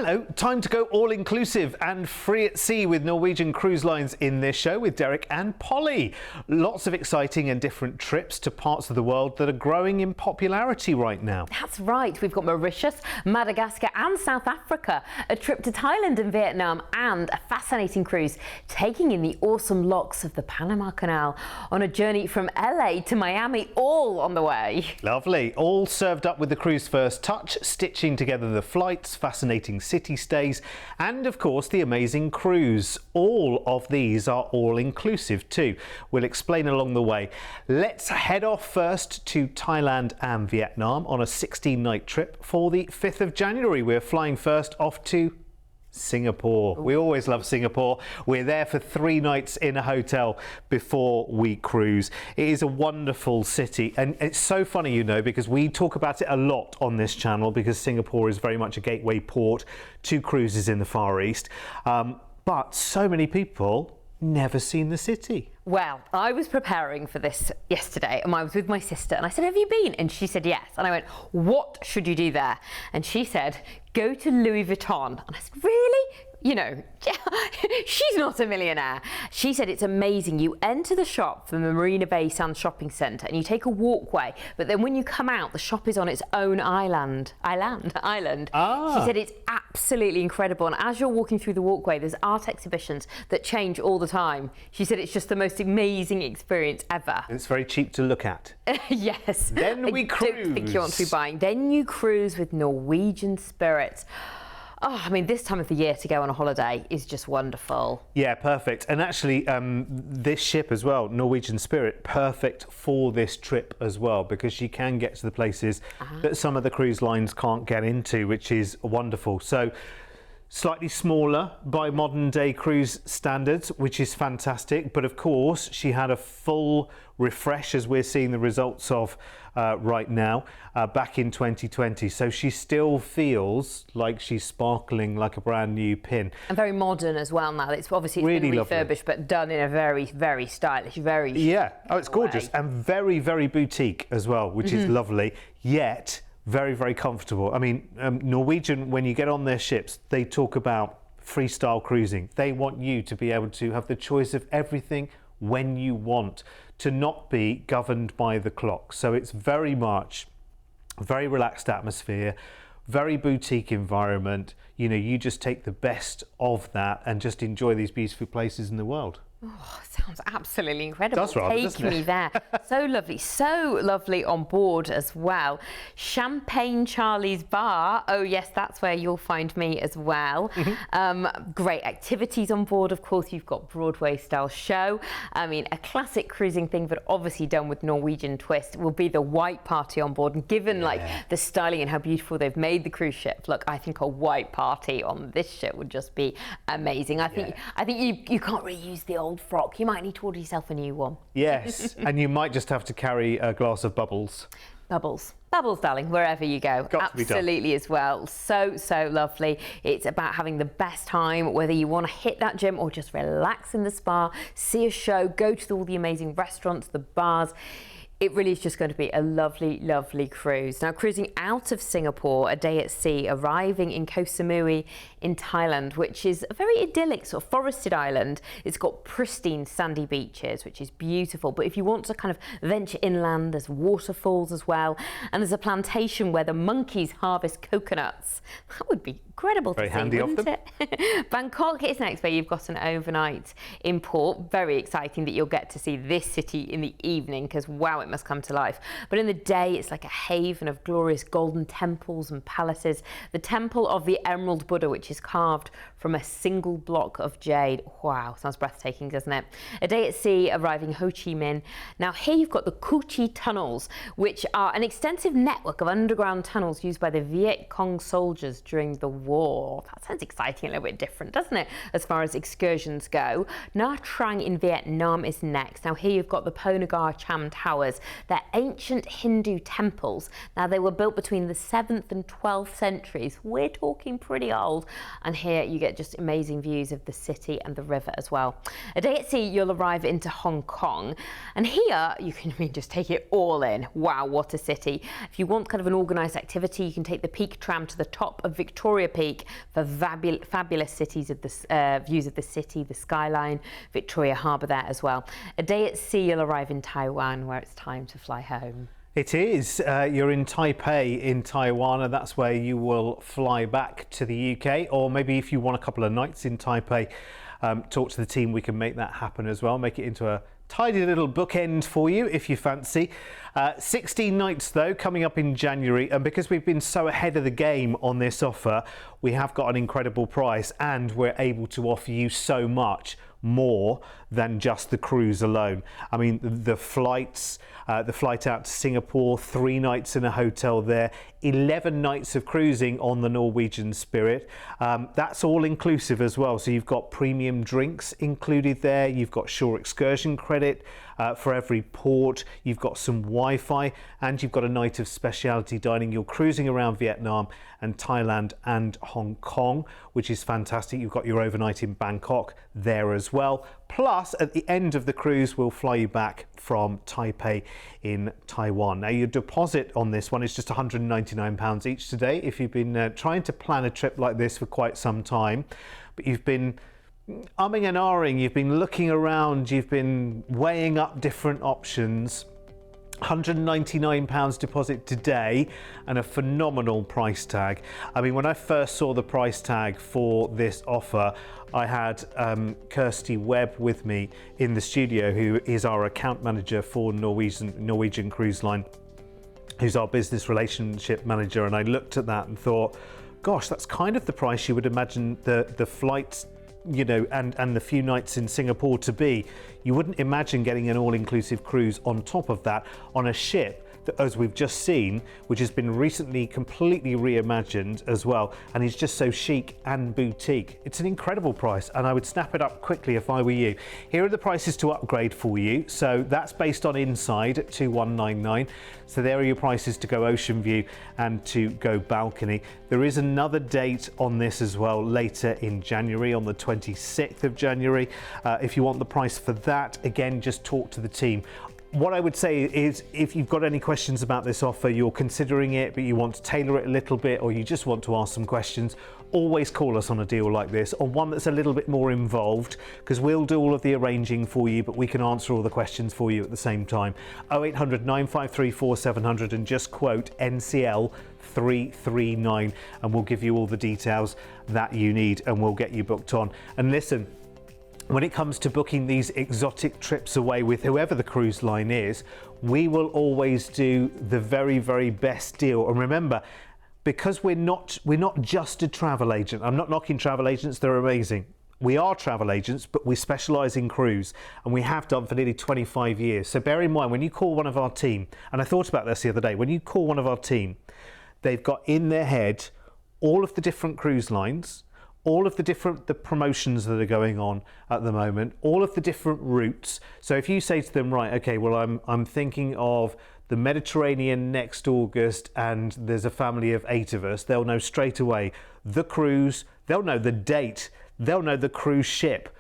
Hello, time to go all-inclusive and free at sea with Norwegian Cruise Lines in this show with Derek and Polly. Lots of exciting and different trips to parts of the world that are growing in popularity right now. That's right, we've got Mauritius, Madagascar and South Africa, a trip to Thailand and Vietnam and a fascinating cruise taking in the awesome locks of the Panama Canal on a journey from LA to Miami, all on the way. Lovely, all served up with the Cruise1st touch, stitching together the flights, fascinating city stays and of course the amazing cruise. All of these are all-inclusive too. We'll explain along the way. Let's head off first to Thailand and Vietnam on a 16-night trip for the 5th of January. We're flying first off to Singapore. We always love Singapore. We're there for 3 nights in a hotel before we cruise. It is a wonderful city and it's so funny, you know, because we talk about it a lot on this channel because Singapore is very much a gateway port to cruises in the Far East. But so many people never seen the city. Well, I was preparing for this yesterday and I was with my sister and I said, have you been? And she said, yes. And I went, what should you do there? And she said, go to Louis Vuitton. And I said, really? You know, she's not a millionaire. She said it's amazing. You enter the shop from the Marina Bay Sands shopping centre and you take a walkway, but then when you come out, the shop is on its own island. She said it's absolutely incredible. And as you're walking through the walkway, there's art exhibitions that change all the time. She said it's just the most amazing experience ever. It's very cheap to look at. Yes. Then we cruise. I don't think you want to be buying. Then you cruise with Norwegian Spirits. Oh, I mean, this time of the year to go on a holiday is just wonderful. Yeah, perfect. And actually, this ship as well, Norwegian Spirit, perfect for this trip as well, because she can get to the places that some of the cruise lines can't get into, which is wonderful. So, slightly smaller by modern day cruise standards, which is fantastic. But of course, she had a full refresh, as we're seeing the results of right now, back in 2020. So she still feels like she's sparkling like a brand new pin. And very modern as well now. It's obviously really been refurbished, lovely, but done in a very, very stylish, very oh, it's gorgeous and very, very boutique as well, which is lovely, yet very, very comfortable. I mean, Norwegian, when you get on their ships, they talk about freestyle cruising. They want you to be able to have the choice of everything when you want, to not be governed by the clock. So it's very much a very relaxed atmosphere, very boutique environment. You know, you just take the best of that and just enjoy these beautiful places in the world. Oh, sounds absolutely incredible. Does rather, doesn't it? Take me there. So lovely on board as well. Champagne Charlie's Bar. Oh yes, that's where you'll find me as well. Great activities on board. Of course, you've got Broadway style show. I mean, a classic cruising thing, but obviously done with Norwegian twist, will be the white party on board. And given like the styling and how beautiful they've made the cruise ship, look, I think a white party on this ship would just be amazing. I think you can't really use the old frock. You might need to order yourself a new one. Yes, and you might just have to carry a glass of bubbles. Bubbles, darling, wherever you go. Absolutely as well. So lovely. It's about having the best time, whether you want to hit that gym or just relax in the spa, see a show, go to all the amazing restaurants, the bars. It really is just going to be a lovely, lovely cruise. Now, cruising out of Singapore, a day at sea, arriving in Koh Samui in Thailand, which is a very idyllic sort of forested island. It's got pristine sandy beaches, which is beautiful. But if you want to kind of venture inland, there's waterfalls as well. And there's a plantation where the monkeys harvest coconuts. That would be incredible to see, handy wouldn't it? Bangkok is next, where you've got an overnight in port. Very exciting that you'll get to see this city in the evening, because wow, it must come to life. But in the day, it's like a haven of glorious golden temples and palaces. The Temple of the Emerald Buddha, which is carved from a single block of jade. Wow, sounds breathtaking, doesn't it? A day at sea, arriving Ho Chi Minh. Now here you've got the Cu Chi tunnels, which are an extensive network of underground tunnels used by the Viet Cong soldiers during the war. That sounds exciting, a little bit different, doesn't it, as far as excursions go? Nha Trang in Vietnam is next. Now here you've got the Ponagar Cham Towers. They're ancient Hindu temples. Now they were built between the 7th and 12th centuries. We're talking pretty old. and here you get just amazing views of the city and the river as well. A day at sea, you'll arrive into Hong Kong, and here you can just take it all in. Wow, what a city. If you want kind of an organised activity, you can take the Peak tram to the top of Victoria Peak for fabulous cities of the views of the city, the skyline, Victoria Harbour there as well. A day at sea, you'll arrive in Taiwan, where it's time to fly home. It is. You're in Taipei in Taiwan, and that's where you will fly back to the UK. Or maybe if you want a couple of nights in Taipei, talk to the team. We can make that happen as well. Make it into a tidy little bookend for you if you fancy. 16 nights though coming up in January, and because we've been so ahead of the game on this offer, we have got an incredible price, and we're able to offer you so much more than just the cruise alone. I mean, the flights, the flight out to Singapore, 3 nights in a hotel there, 11 nights of cruising on the Norwegian Spirit. That's all inclusive as well. So you've got premium drinks included there. You've got shore excursion credit for every port. You've got some Wi-Fi, and you've got a night of specialty dining. You're cruising around Vietnam and Thailand and Hong Kong, which is fantastic. You've got your overnight in Bangkok there as well. Plus, at the end of the cruise, we'll fly you back from Taipei in Taiwan. Now, your deposit on this one is just £199 each today if you've been trying to plan a trip like this for quite some time, but you've been umming and ahhing, you've been looking around, you've been weighing up different options. £199 deposit today and a phenomenal price tag. I mean, when I first saw the price tag for this offer, I had Kirsty Webb with me in the studio, who is our account manager for Norwegian Cruise Line, who's our business relationship manager, and I looked at that and thought, gosh, that's kind of the price you would imagine the flights, you know, and the few nights in Singapore to be. You wouldn't imagine getting an all-inclusive cruise on top of that on a ship that, as we've just seen, which has been recently completely reimagined as well, and is just so chic and boutique. It's an incredible price, and I would snap it up quickly if I were you. Here are the prices to upgrade for you. So that's based on inside at 2199. So there are your prices to go ocean view and to go balcony. There is another date on this as well later in January, on the 26th of January. If you want the price for that, again, just talk to the team. What I would say is, if you've got any questions about this offer, you're considering it, but you want to tailor it a little bit, or you just want to ask some questions, always call us on a deal like this, or one that's a little bit more involved, because we'll do all of the arranging for you, but we can answer all the questions for you at the same time. 0800 953 4700 and just quote NCL 339, and we'll give you all the details that you need, and we'll get you booked on. And listen, when it comes to booking these exotic trips away with whoever the cruise line is, we will always do the very, very best deal. And remember, because we're not just a travel agent. I'm not knocking travel agents, they're amazing. We are travel agents, but we specialise in cruise, and we have done for nearly 25 years. So bear in mind, when you call one of our team, and I thought about this the other day, when you call one of our team, they've got in their head all of the different cruise lines, all of the promotions that are going on at the moment, all of the different routes. So if you say to them, right, okay, well, I'm thinking of the Mediterranean next August, and there's a family of 8 of us, they'll know straight away the cruise, they'll know the date, they'll know the cruise ship.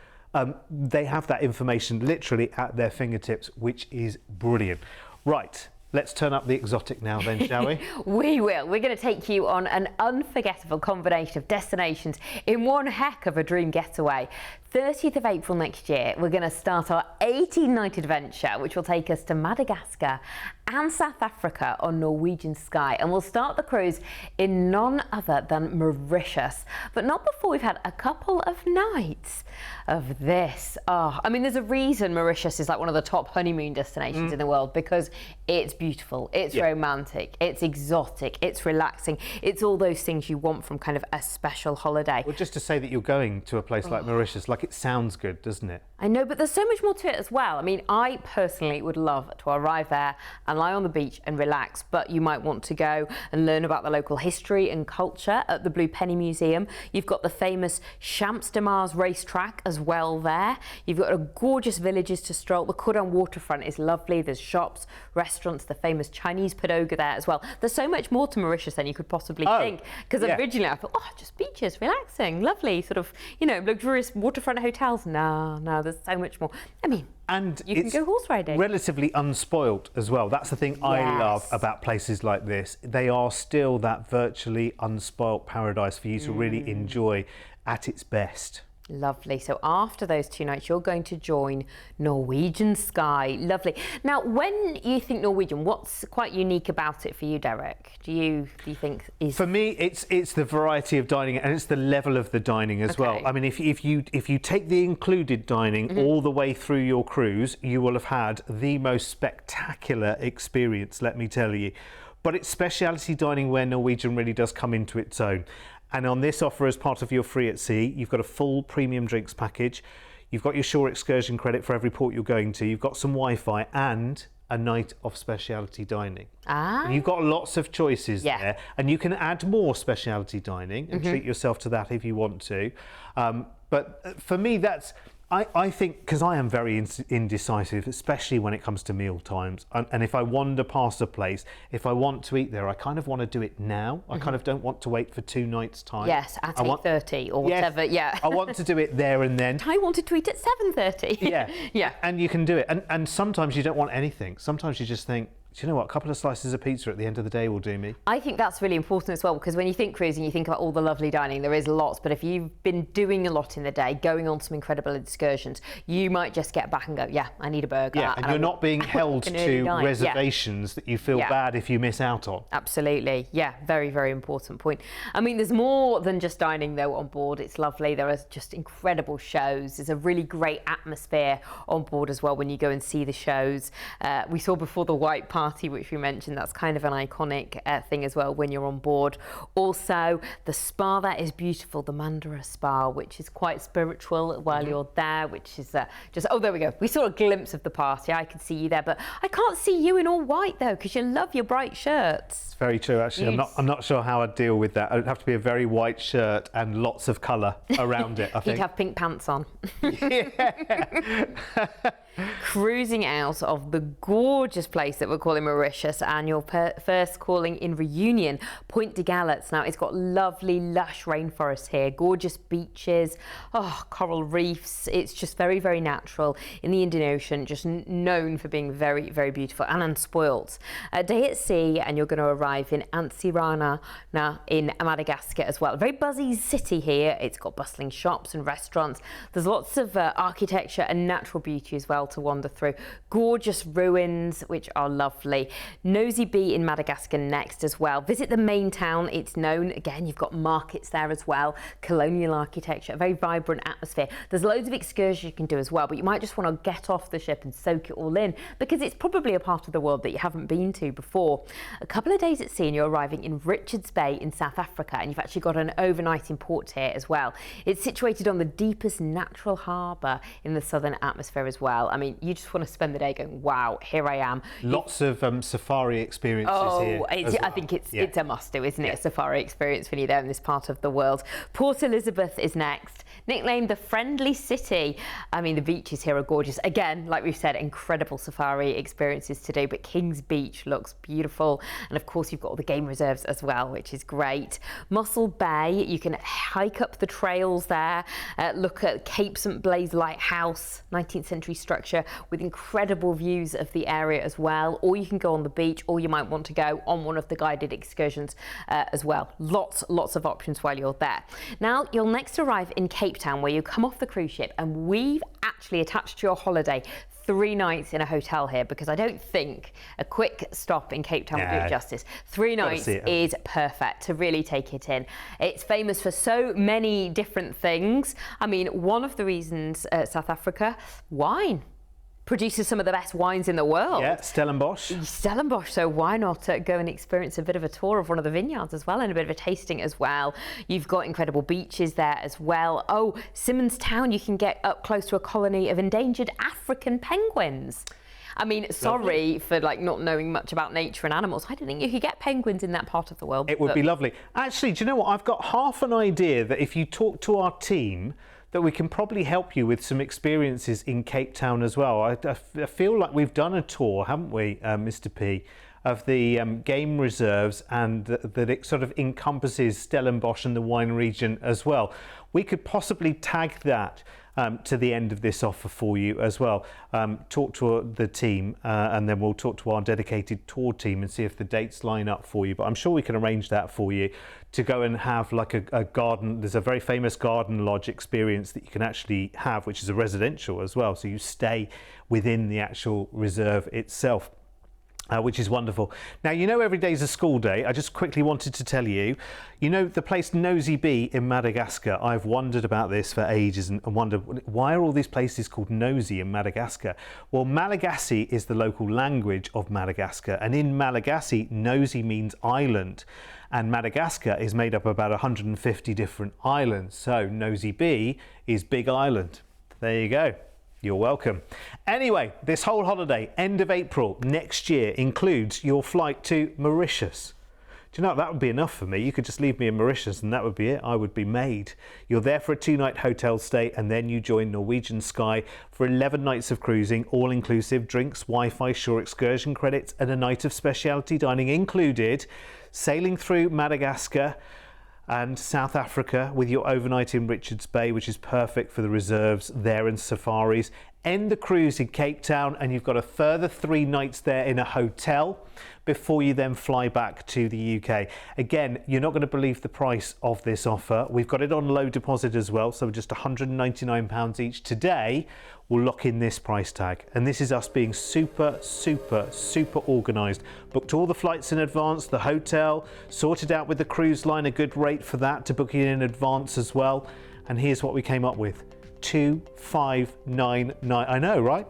They have that information literally at their fingertips, which is brilliant. Right. Let's turn up the exotic now then, shall we? We will. We're going to take you on an unforgettable combination of destinations in one heck of a dream getaway. 30th of April next year, we're going to start our 18-night adventure, which will take us to Madagascar and South Africa on Norwegian Sky. And we'll start the cruise in none other than Mauritius, but not before we've had a couple of nights of this. Oh, I mean, there's a reason Mauritius is like one of the top honeymoon destinations in the world, because it's beautiful, it's romantic, it's exotic, it's relaxing, it's all those things you want from kind of a special holiday. Well, just to say that you're going to a place like Mauritius, like it sounds good, doesn't it? I know, but there's so much more to it as well. I mean, I personally would love to arrive there and lie on the beach and relax, but you might want to go and learn about the local history and culture at the Blue Penny Museum. You've got the famous Champs de Mars racetrack as well there. You've got a gorgeous villages to stroll. The Kodan waterfront is lovely. There's shops, restaurants, the famous Chinese pagoda there as well. There's so much more to Mauritius than you could possibly think. Because originally I thought, oh, just beaches, relaxing, lovely, sort of, you know, luxurious waterfront hotels. No, there's so much more. I mean, and you can go horse riding. Relatively unspoilt as well. That's the thing I love about places like this. They are still that virtually unspoilt paradise for you to really enjoy at its best. Lovely. So after those 2 nights, you're going to join Norwegian Sky. Lovely. Now, when you think Norwegian, what's quite unique about it for you, Derek? Do you think is? For me, it's the variety of dining and it's the level of the dining as well. I mean, if you take the included dining all the way through your cruise, you will have had the most spectacular experience, let me tell you. But it's speciality dining where Norwegian really does come into its own. And on this offer, as part of your Free at Sea, you've got a full premium drinks package. You've got your shore excursion credit for every port you're going to. You've got some Wi-Fi and a night of speciality dining. And you've got lots of choices there. And you can add more speciality dining and treat yourself to that if you want to. But for me, I think, because I am very indecisive, especially when it comes to meal times. And if I wander past a place, if I want to eat there, I kind of want to do it now. I kind of don't want to wait for 2 nights' time. Yes, at 8:30 or whatever. Yeah. I want to do it there and then. I wanted to eat at 7:30. Yeah. And you can do it. And sometimes you don't want anything. Sometimes you just think, do you know what? A couple of slices of pizza at the end of the day will do me. I think that's really important as well, because when you think cruising, you think about all the lovely dining. There is lots, but if you've been doing a lot in the day, going on some incredible excursions, you might just get back and go, yeah, I need a burger. Yeah, and you're not being held to reservations that you feel bad if you miss out on. Absolutely. Yeah, very, very important point. I mean, there's more than just dining, though, on board. It's lovely. There are just incredible shows. There's a really great atmosphere on board as well when you go and see the shows. We saw before the White Party, which we mentioned, that's kind of an iconic thing as well when you're on board. Also, the spa there is beautiful, the Mandara Spa, which is quite spiritual while you're there, which is just, oh, there we go. We saw a glimpse of the party. I could see you there, but I can't see you in all white, though, because you love your bright shirts. It's very true, actually. I'm not sure how I'd deal with that. It'd have to be a very white shirt and lots of colour around it, I think. He'd have pink pants on. Cruising out of the gorgeous place that we're calling Mauritius, and your first calling in Reunion, Point de Galets. Now, it's got lovely, lush rainforests here, gorgeous beaches, coral reefs. It's just very, very natural in the Indian Ocean, just known for being very, very beautiful and unspoilt. A day at sea, and you're going to arrive in Antsirana now in Madagascar as well. A very buzzy city here. It's got bustling shops and restaurants. There's lots of architecture and natural beauty as well to wander through. Gorgeous ruins, which are lovely. Nosy Be in Madagascar next as well. Visit the main town. It's known, again, you've got markets there as well. Colonial architecture, a very vibrant atmosphere. There's loads of excursions you can do as well, but you might just want to get off the ship and soak it all in, because it's probably a part of the world that you haven't been to before. A couple of days at sea and you're arriving in Richards Bay in South Africa, and you've actually got an overnight in port here as well. It's situated on the deepest natural harbour in the southern atmosphere as well. I mean, you just want to spend the day going, wow, here I am. Lots of safari experiences here. I think it's a must-do, isn't it? A safari experience when you're there in this part of the world. Port Elizabeth is next. Nicknamed the Friendly City. I mean, the beaches here are gorgeous. Again, like we've said, incredible safari experiences to do, but King's Beach looks beautiful. And of course, you've got all the game reserves as well, which is great. Mossel Bay, you can hike up the trails there, look at Cape St Blaise Lighthouse, 19th century structure with incredible views of the area as well. Or you can go on the beach, or you might want to go on one of the guided excursions as well. Lots of options while you're there. Now, you'll next arrive in Cape Town, where you come off the cruise ship, and we've actually attached to your holiday 3 nights in a hotel here, because I don't think a quick stop in Cape Town would do it justice. 3 nights is perfect to really take it in. It's famous for so many different things. I mean, one of the reasons South Africa, wine. produces some of the best wines in the world. Yeah, Stellenbosch. Stellenbosch, so why not go and experience a bit of a tour of one of the vineyards as well, and a bit of a tasting as well. You've got incredible beaches there as well. Oh, Simonstown, you can get up close to a colony of endangered African penguins. I mean, sorry for like not knowing much about nature and animals. I didn't think you could get penguins in that part of the world. It would be lovely. Actually, do you know what? I've got half an idea that if you talk to our team, that we can probably help you with some experiences in Cape Town as well. I feel like we've done a tour, haven't we, Mr. P, of the game reserves, and that it sort of encompasses Stellenbosch and the wine region as well. We could possibly tag that to the end of this offer for you as well. Talk to the team and then we'll talk to our dedicated tour team and see if the dates line up for you. But I'm sure we can arrange that for you to go and have like a garden. There's a very famous garden lodge experience that you can actually have, which is a residential as well. So you stay within the actual reserve itself. Which is wonderful. Now, you know, every day's a school day. I just quickly wanted to tell you, you know, the place Nosy Be in Madagascar. I've wondered about this for ages and wondered, why are all these places called Nosy in Madagascar? Well, Malagasy is the local language of Madagascar, and in Malagasy, Nosy means island, and Madagascar is made up of about 150 different islands. So Nosy Be is Big Island. There you go. You're welcome. Anyway, this whole holiday, end of April next year, includes your flight to Mauritius. Do you know, that would be enough for me. You could just leave me in Mauritius and that would be it. I would be made. You're there for a 2-night hotel stay and then you join Norwegian Sky for 11 nights of cruising, all inclusive, drinks, Wi-Fi, shore excursion credits and a night of specialty dining included, sailing through Madagascar and South Africa with your overnight in Richards Bay, which is perfect for the reserves there and safaris. End the cruise in Cape Town and you've got a further 3 nights there in a hotel before you then fly back to the UK. Again, you're not going to believe the price of this offer. We've got it on low deposit as well, so just £199 each today will lock in this price tag. And this is us being super, super, super organised. Booked all the flights in advance, the hotel, sorted out with the cruise line a good rate for that to book it in advance as well. And here's what we came up with. 2599. I know, right?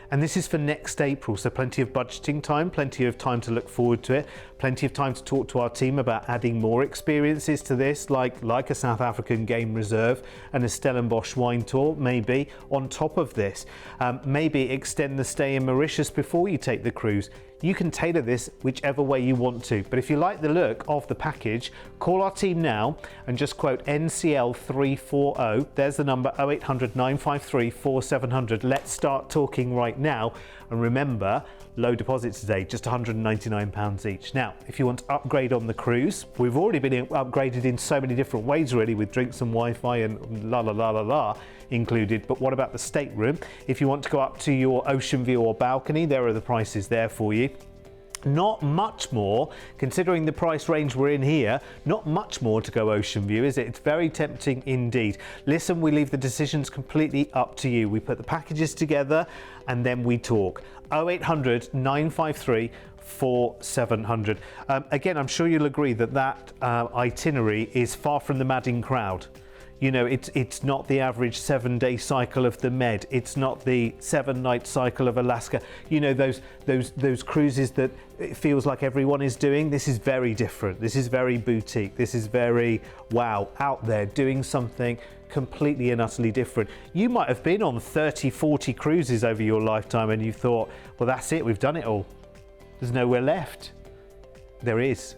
And this is for next April, so plenty of budgeting time, plenty of time to look forward to it, plenty of time to talk to our team about adding more experiences to this, like a South African game reserve and a Stellenbosch wine tour, maybe on top of this. Maybe extend the stay in Mauritius before you take the cruise. You can tailor this whichever way you want to, but if you like the look of the package, call our team now and just quote NCL 340. There's the number 0800 953 4700. Let's start talking right now. And remember, low deposit today, just £199 each. Now, if you want to upgrade on the cruise, we've already been upgraded in so many different ways really, with drinks and Wi-Fi and la la la la la included. But what about the stateroom? If you want to go up to your ocean view or balcony, there are the prices there for you. Not much more, considering the price range we're in here, not much more to go ocean view, is it? It's very tempting indeed. Listen, we leave the decisions completely up to you. We put the packages together and then we talk. 0800 953 4700. Again, I'm sure you'll agree that itinerary is far from the madding crowd. You know, it's not the average 7-day cycle of the Med. It's not the 7-night cycle of Alaska. You know, those cruises that it feels like everyone is doing. This is very different. This is very boutique. This is very, wow, out there doing something completely and utterly different. You might have been on 30, 40 cruises over your lifetime and you thought, well, that's it. We've done it all. There's nowhere left. There is.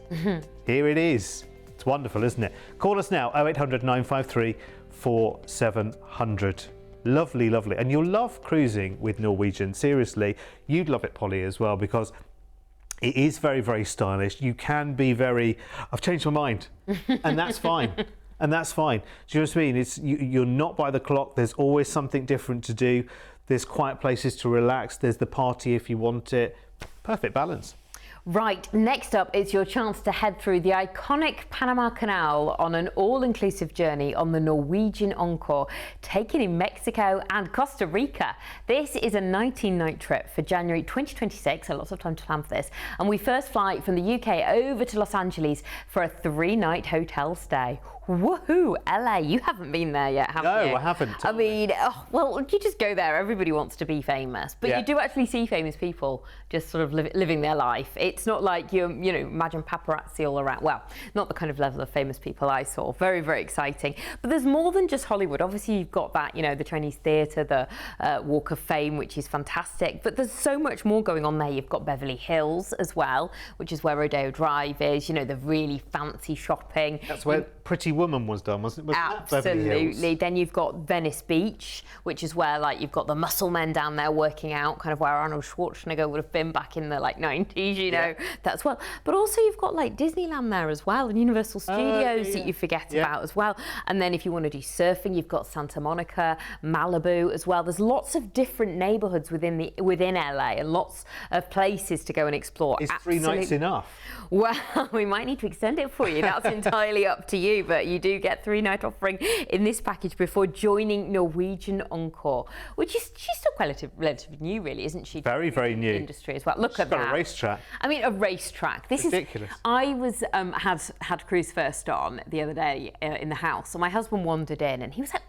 Here it is. It's wonderful, isn't it? Call us now, 0800 953 4700. Lovely, lovely. And you'll love cruising with Norwegian. Seriously, you'd love it, Polly, as well, because it is very, very stylish. You can be very, I've changed my mind. And that's fine. And that's fine. Do you know what I mean? You're not by the clock. There's always something different to do. There's quiet places to relax. There's the party if you want it. Perfect balance. Right, next up, it's your chance to head through the iconic Panama Canal on an all-inclusive journey on the Norwegian Encore, taken in Mexico and Costa Rica. This is a 19-night trip for January 2026, a lot of time to plan for this, and we first fly from the UK over to Los Angeles for a 3-night hotel stay. Woohoo! LA, you haven't been there yet, have you? No, I haven't. I mean, well, you just go there. Everybody wants to be famous, but you do actually see famous people just sort of living their life. It's not like you know, imagine paparazzi all around. Well, not the kind of level of famous people I saw. Very, very exciting. But there's more than just Hollywood. Obviously, you've got that, you know, the Chinese theatre, the Walk of Fame, which is fantastic. But there's so much more going on there. You've got Beverly Hills as well, which is where Rodeo Drive is. You know, the really fancy shopping. That's where Pretty Woman was done, wasn't it? Absolutely. Then you've got Venice Beach, which is where, like, you've got the muscle men down there working out, kind of where Arnold Schwarzenegger would have been back in the like 90s, you know. That's well. But also you've got like Disneyland there as well, and Universal Studios that you forget about as well. And then if you want to do surfing, you've got Santa Monica, Malibu as well. There's lots of different neighborhoods within LA and lots of places to go and explore. Is 3 nights enough? Well, we might need to extend it for you. That's entirely up to you, but you do get 3-night offering in this package before joining Norwegian Encore, which is she's still relatively new, really, isn't she? Very, very new. Industry as well. Look at that. Got a racetrack. I mean, a racetrack. This ridiculous. I was had Cruise1st on the other day in the house, and my husband wandered in, and he was like,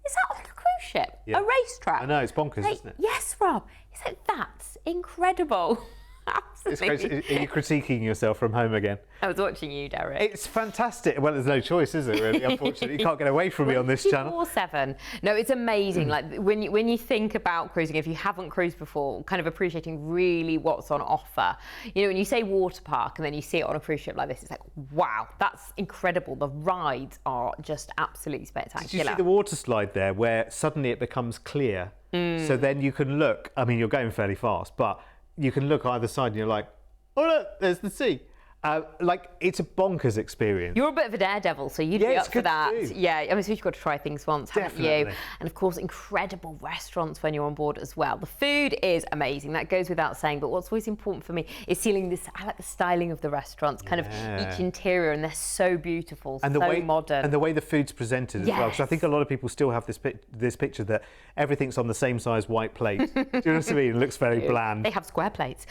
"Is that on a cruise ship? A racetrack?" I know, it's bonkers, isn't it? Yes, Rob. He's like, "That's incredible." Absolutely. Are you critiquing yourself from home again? I was watching you, Derek. It's fantastic. Well, there's no choice, is it, really? Unfortunately, you can't get away from me on this channel. 24/7. No, it's amazing. Like when you think about cruising, if you haven't cruised before, kind of appreciating really what's on offer. You know, when you say water park and then you see it on a cruise ship like this, it's like, wow, that's incredible. The rides are just absolutely spectacular. Did you see the water slide there where suddenly it becomes clear? So then you can look, I mean, you're going fairly fast, but you can look either side and you're like, oh look, there's the sea. Like, it's a bonkers experience. You're a bit of a daredevil, so you'd be up for that. Yeah, I mean, so you've got to try things once, haven't you? And of course, incredible restaurants when you're on board as well. The food is amazing, that goes without saying, but what's always important for me is seeing this, I like the styling of the restaurants, kind of each interior, and they're so beautiful, and so modern. And the way the food's presented as well, because I think a lot of people still have this picture that everything's on the same size white plate. Do you know what I mean? It looks very bland. They have square plates.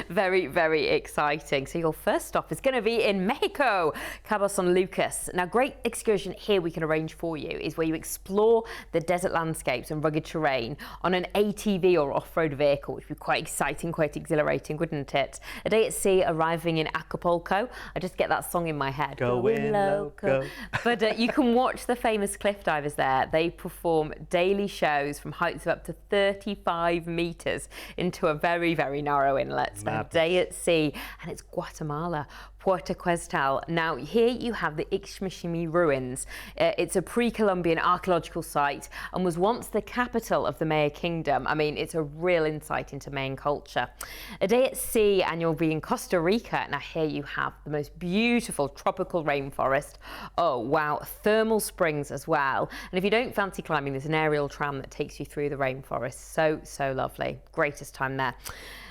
Very, very exciting. So your first stop is going to be in Mexico, Cabo San Lucas. Now, great excursion here we can arrange for you is where you explore the desert landscapes and rugged terrain on an ATV or off-road vehicle, which would be quite exciting, quite exhilarating, wouldn't it? A day at sea, arriving in Acapulco. I just get that song in my head. Going loco. But you can watch the famous cliff divers there. They perform daily shows from heights of up to 35 meters into a very, very narrow inlet. A day at sea, and it's Guatemala, Puerto Quetzal. Now, here you have the Ixmiquilpan ruins. It's a pre-Columbian archaeological site and was once the capital of the Maya Kingdom. I mean, it's a real insight into Mayan culture. A day at sea, and you'll be in Costa Rica. Now, here you have the most beautiful tropical rainforest. Oh, wow. Thermal springs as well. And if you don't fancy climbing, there's an aerial tram that takes you through the rainforest. So lovely. Greatest time there.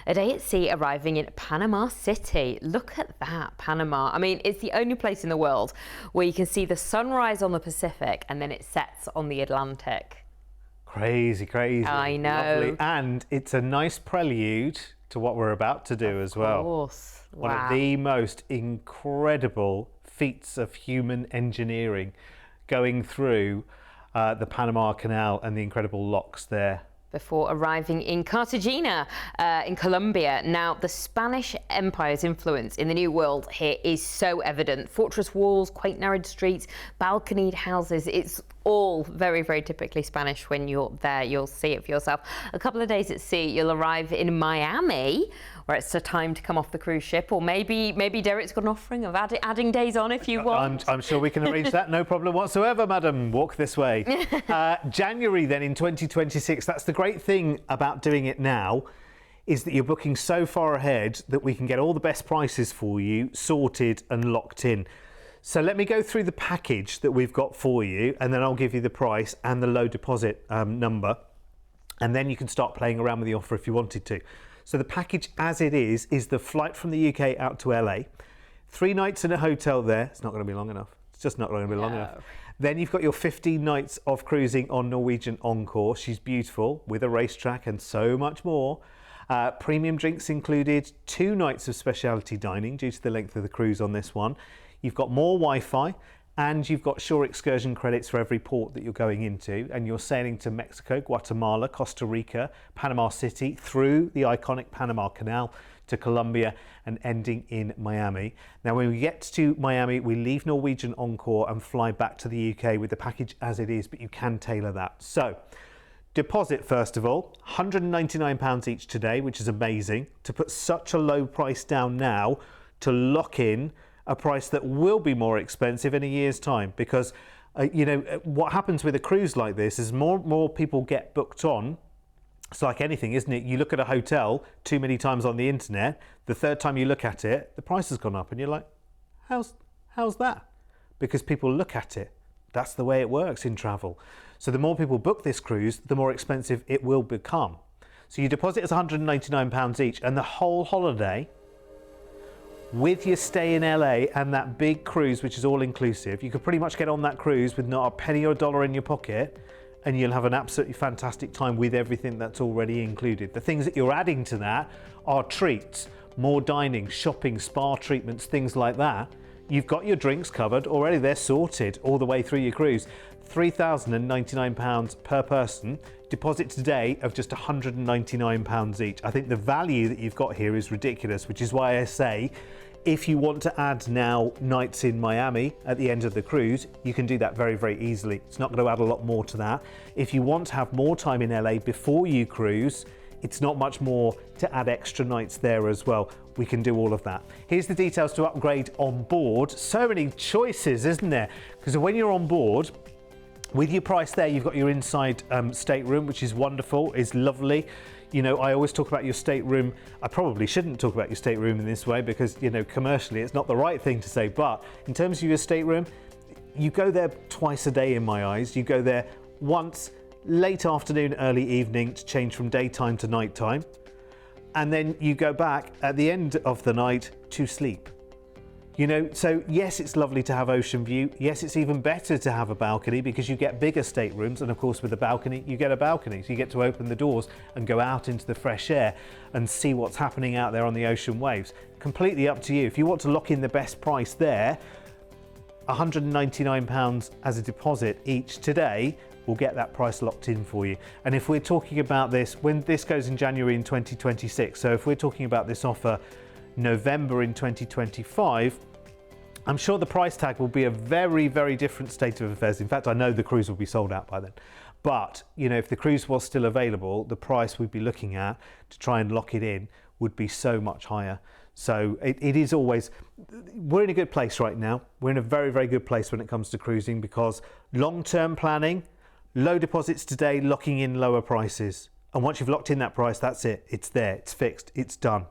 A day at sea, arriving in Panama City. Look at that, Panama. I mean, it's the only place in the world where you can see the sunrise on the Pacific and then it sets on the Atlantic. Crazy, crazy. I know. Lovely. And it's a nice prelude to what we're about to do as well. Of course. One of the most incredible feats of human engineering going through the Panama Canal and the incredible locks there. Before arriving in Cartagena in Colombia. Now, the Spanish Empire's influence in the New World here is so evident. Fortress walls, quaint narrowed streets, balconied houses. It's all very, very typically Spanish when you're there. You'll see it for yourself. A couple of days at sea, you'll arrive in Miami, where it's a time to come off the cruise ship, or maybe Derek's got an offering of adding days on if you want. I'm sure we can arrange that, no problem whatsoever, madam. Walk this way. January then in 2026, that's the great thing about doing it now, is that you're booking so far ahead that we can get all the best prices for you sorted and locked in. So let me go through the package that we've got for you, and then I'll give you the price and the low deposit number, and then you can start playing around with the offer if you wanted to. So the package as it is the flight from the UK out to LA, 3 nights in a hotel there. It's not going to be long enough. It's just not going to be long enough. Then you've got your 15 nights of cruising on Norwegian Encore. She's beautiful, with a racetrack and so much more. Premium drinks included, 2 nights of specialty dining due to the length of the cruise on this one. You've got more Wi-Fi, and you've got shore excursion credits for every port that you're going into, and you're sailing to Mexico, Guatemala, Costa Rica, Panama City, through the iconic Panama Canal to Colombia and ending in Miami. Now when we get to Miami, we leave Norwegian Encore and fly back to the UK with the package as it is, but you can tailor that. So deposit, first of all, £199 each today, which is amazing. To put such a low price down now, to lock in a price that will be more expensive in a year's time, because you know what happens with a cruise like this is more people get booked on. It's like anything, isn't it? You look at a hotel too many times on the internet, the third time you look at it, the price has gone up, and you're like, how's that? Because people look at it. That's the way it works in travel. So the more people book this cruise, the more expensive it will become. So your deposit is £199 each, and the whole holiday, with your stay in LA and that big cruise, which is all inclusive, you could pretty much get on that cruise with not a penny or a dollar in your pocket, and you'll have an absolutely fantastic time with everything that's already included. The things that you're adding to that are treats, more dining, shopping, spa treatments, things like that. You've got your drinks covered already, they're sorted all the way through your cruise. £3,099 per person, deposit today of just £199 each. I think the value that you've got here is ridiculous, which is why I say, if you want to add now nights in Miami at the end of the cruise, you can do that very, very easily. It's not going to add a lot more to that. If you want to have more time in LA before you cruise, it's not much more to add extra nights there as well. We can do all of that. Here's the details to upgrade on board. So many choices, isn't there? Because when you're on board, with your price there, you've got your inside stateroom, which is wonderful, is lovely. You know, I always talk about your stateroom. I probably shouldn't talk about your stateroom in this way because, you know, commercially it's not the right thing to say. But in terms of your stateroom, you go there twice a day in my eyes. You go there once late afternoon, early evening to change from daytime to nighttime. And then you go back at the end of the night to sleep. You know, so yes, it's lovely to have ocean view. Yes, it's even better to have a balcony because you get bigger staterooms. And of course, with a balcony, you get a balcony. So you get to open the doors and go out into the fresh air and see what's happening out there on the ocean waves. Completely up to you. If you want to lock in the best price there, £199 as a deposit each today will get that price locked in for you. And if we're talking about this, when this goes in January in 2026, so if we're talking about this offer November in 2025, I'm sure the price tag will be a very, very different state of affairs. In fact, I know the cruise will be sold out by then. But, you know, if the cruise was still available, the price we'd be looking at to try and lock it in would be so much higher. So it is always, we're in a good place right now. We're in a very, very good place when it comes to cruising because long-term planning, low deposits today, locking in lower prices. And once you've locked in that price, that's it. It's there, it's fixed, it's done.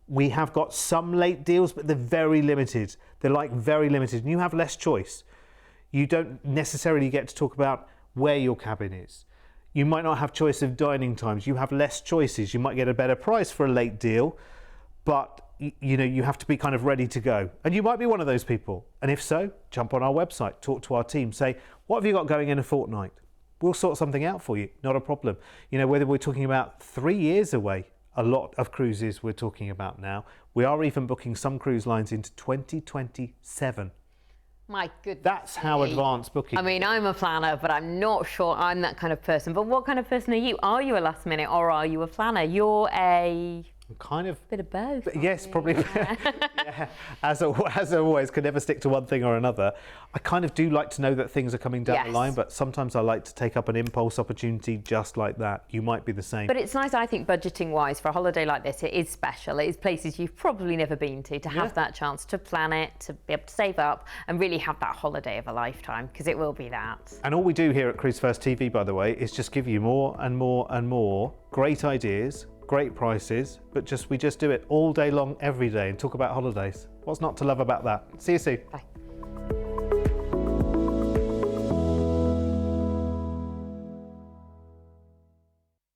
We have got some late deals, but they're very limited. They're like very limited, and you have less choice. You don't necessarily get to talk about where your cabin is. You might not have choice of dining times. You have less choices. You might get a better price for a late deal, but you know, you have to be kind of ready to go. And you might be one of those people. And if so, jump on our website, talk to our team, say, what have you got going in a fortnight? We'll sort something out for you, not a problem. You know, whether we're talking about 3 years away, a lot of cruises we're talking about now. We are even booking some cruise lines into 2027. My goodness. That's how advanced booking. I mean, I'm a planner, but I'm not sure I'm that kind of person. But what kind of person are you? Are you a last minute or are you a planner? You're a... kind of bit of both. Yes, probably. Yeah. As always, can never stick to one thing or another. I kind of do like to know that things are coming down the line, but sometimes I like to take up an impulse opportunity just like that. You might be the same. But it's nice, I think, budgeting wise for a holiday like this. It is special. It is places you've probably never been to have that chance to plan it, to be able to save up and really have that holiday of a lifetime, because it will be that. And all we do here at Cruise1st TV, by the way, is just give you more and more and more great ideas, great prices, but we just do it all day long, every day, and talk about holidays. What's not to love about that? See you soon. Bye.